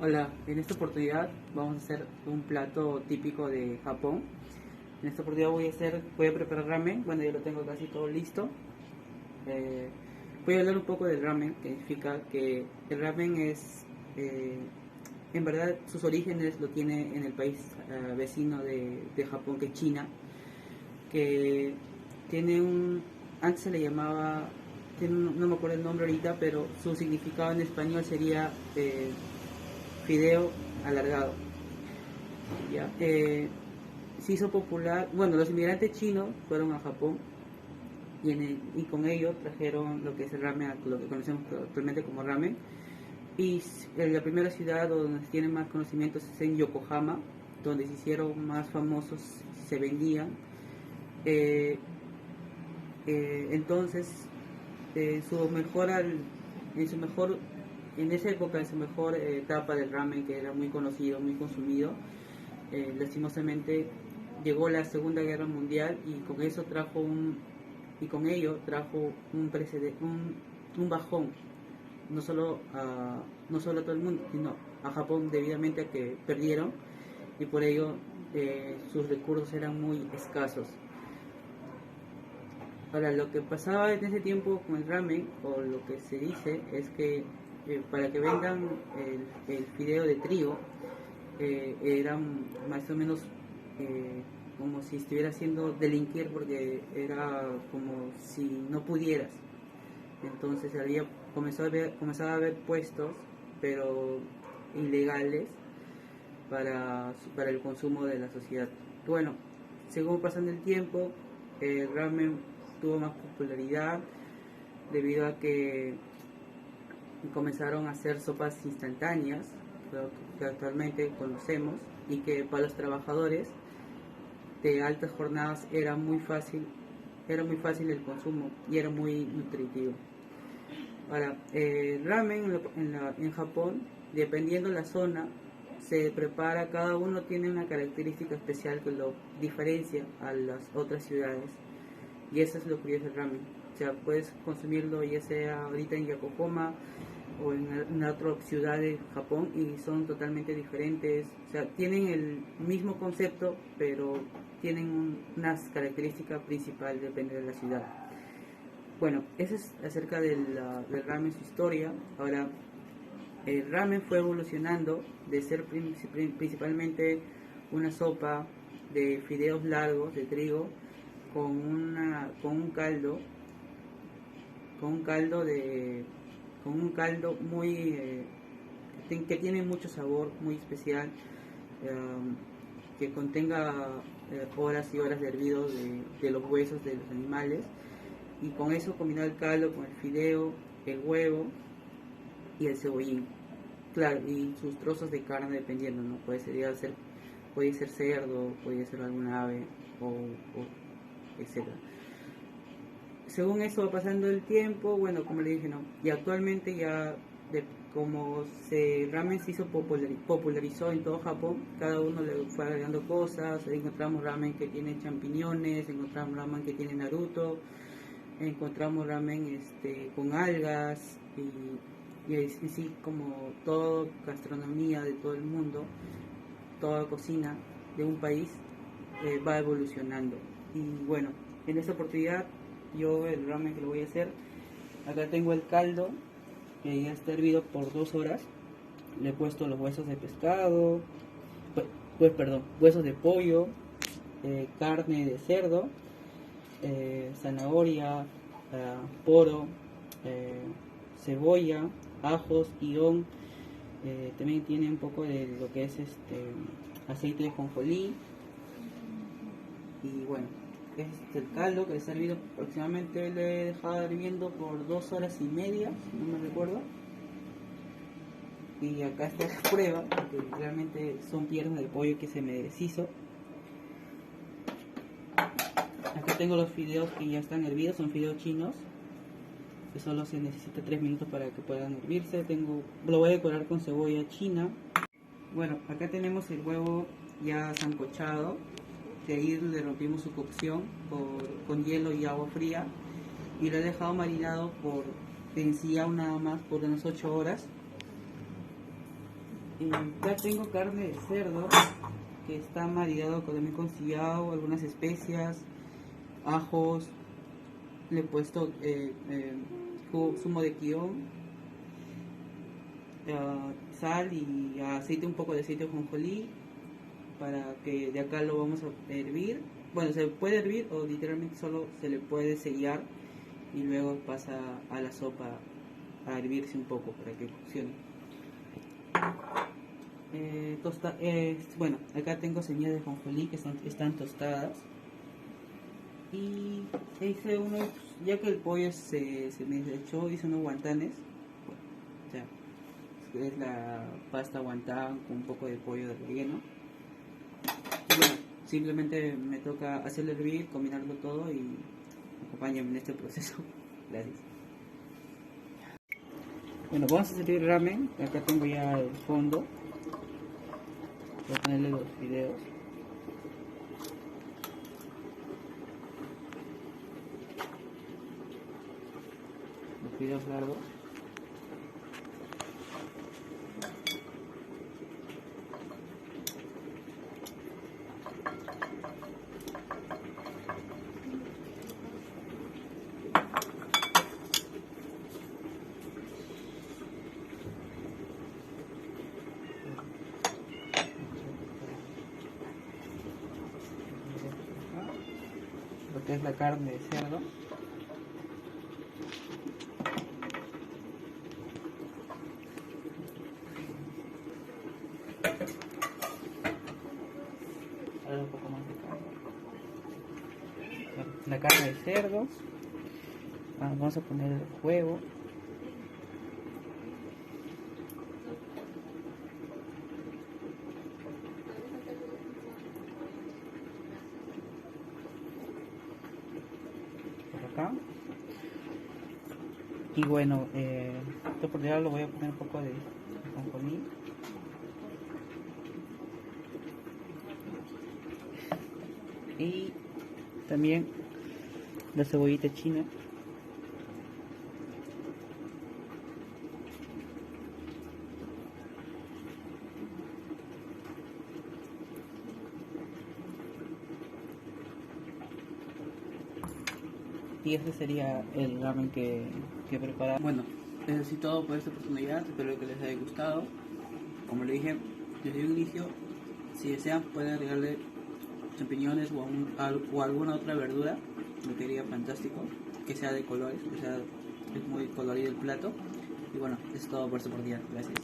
Hola, en esta oportunidad vamos a hacer un plato típico de Japón. En esta oportunidad voy a preparar ramen. Bueno, ya lo tengo casi todo listo. Eh, Voy a hablar un poco del ramen, que significa que el ramen es, eh, en verdad, sus orígenes lo tiene en el país vecino de Japón, que es China, que tiene antes se le llamaba, no me acuerdo el nombre ahorita, pero su significado en español sería fideo alargado. ¿Ya? Se hizo popular, bueno, los inmigrantes chinos fueron a Japón y con ello trajeron lo que es el ramen, lo que conocemos actualmente como ramen. Y la primera ciudad donde se tienen más conocimientos es en Yokohama, donde se hicieron más famosos, se vendían. Eh, entonces, su mejor en su mejor en esa época, en su mejor etapa del ramen, que era muy conocido, muy consumido, lastimosamente llegó la Segunda Guerra Mundial y con ello trajo un bajón, no solo a todo el mundo, sino a Japón, debidamente a que perdieron, y por ello sus recursos eran muy escasos. Ahora, lo que pasaba en ese tiempo con el ramen, o lo que se dice, es que para que vendan el fideo de trigo, eran más o menos como si estuviera haciendo delinquir, porque era como si no pudieras. Entonces comenzaba a haber puestos, pero ilegales, para el consumo de la sociedad. Bueno, según pasando el tiempo, el ramen tuvo más popularidad debido a que comenzaron a hacer sopas instantáneas, que actualmente conocemos, y que para los trabajadores de altas jornadas era muy fácil el consumo y era muy nutritivo. Ahora, ramen en Japón, dependiendo de la zona, se prepara, cada uno tiene una característica especial que lo diferencia a las otras ciudades. Y eso es lo curioso del ramen. O sea, puedes consumirlo ya sea ahorita en Yokohama o en una otra ciudad de Japón y son totalmente diferentes. O sea, tienen el mismo concepto, pero tienen unas características principales, depende de la ciudad. Bueno, eso es acerca del ramen, su historia. Ahora, el ramen fue evolucionando de ser principalmente una sopa de fideos largos de trigo con un caldo, con un caldo de con un caldo muy que tiene mucho sabor, muy especial, que contenga horas y horas de hervido de los huesos de los animales, y con eso combinar el caldo con el fideo, el huevo y el cebollín, claro, y sus trozos de carne dependiendo, ¿no? Puede ser cerdo, puede ser alguna ave, etcétera. Según eso va pasando el tiempo, bueno, como le dije, no, y actualmente ya como ramen se popularizó en todo Japón, cada uno le fue agregando cosas. Encontramos ramen que tiene champiñones, encontramos ramen que tiene Naruto, encontramos ramen con algas, y en sí, como toda gastronomía de todo el mundo, toda cocina de un país va evolucionando. Y bueno, en esta oportunidad yo el ramen que lo voy a hacer, acá tengo el caldo que ya está hervido por 2 horas. Le he puesto los huesos de pescado, perdón, huesos de pollo, carne de cerdo, zanahoria, poro, cebolla, ajos, guión. También tiene un poco de lo que es aceite de jonjolí. Y bueno, este es el caldo que he servido aproximadamente, le he dejado hirviendo por 2 horas y media, si no me recuerdo. Y acá está la prueba, que realmente son piernas de pollo que se me deshizo. Acá tengo los fideos que ya están hervidos, son fideos chinos, que solo se necesita 3 minutos para que puedan hervirse. Lo voy a decorar con cebolla china. Bueno, acá tenemos el huevo ya sancochado. De ahí le rompimos su cocción con hielo y agua fría, y lo he dejado marinado en sí nada más por unas 8 horas. Y ya tengo carne de cerdo que está marinado también con sillao, algunas especias, ajos. Le he puesto zumo de guión, sal y aceite, un poco de aceite de jonjolí, para que de acá lo vamos a hervir. Bueno, se puede hervir o literalmente solo se le puede sellar y luego pasa a la sopa a hervirse un poco para que coccione. Bueno, acá tengo semillas de jonjolí que están tostadas. Y hice unos, ya que el pollo se me desechó, hice unos guantanes. O sea, es la pasta guantán con un poco de pollo de relleno. Y bueno, simplemente me toca hacerlo hervir, combinarlo todo y acompáñame en este proceso. Gracias. Bueno, vamos a servir ramen. Acá tengo ya el fondo. Voy a ponerle los fideos. Los fideos largos. Lo que es la carne de cerdo. Ahora un poco más de carne. La carne de cerdo. Vamos a poner el huevo. Por acá. Y bueno, esto por ya lo voy a poner un poco de ajonjolí. Y también la cebollita china. Y ese sería el ramen que he preparado. Bueno, eso es todo por esta oportunidad. Espero que les haya gustado. Como le dije desde un inicio, si desean pueden agregarle champiñones o alguna otra verdura. Me quedaría fantástico. Que sea de colores, que sea es muy colorido el plato. Y bueno, es todo por esta oportunidad. Gracias.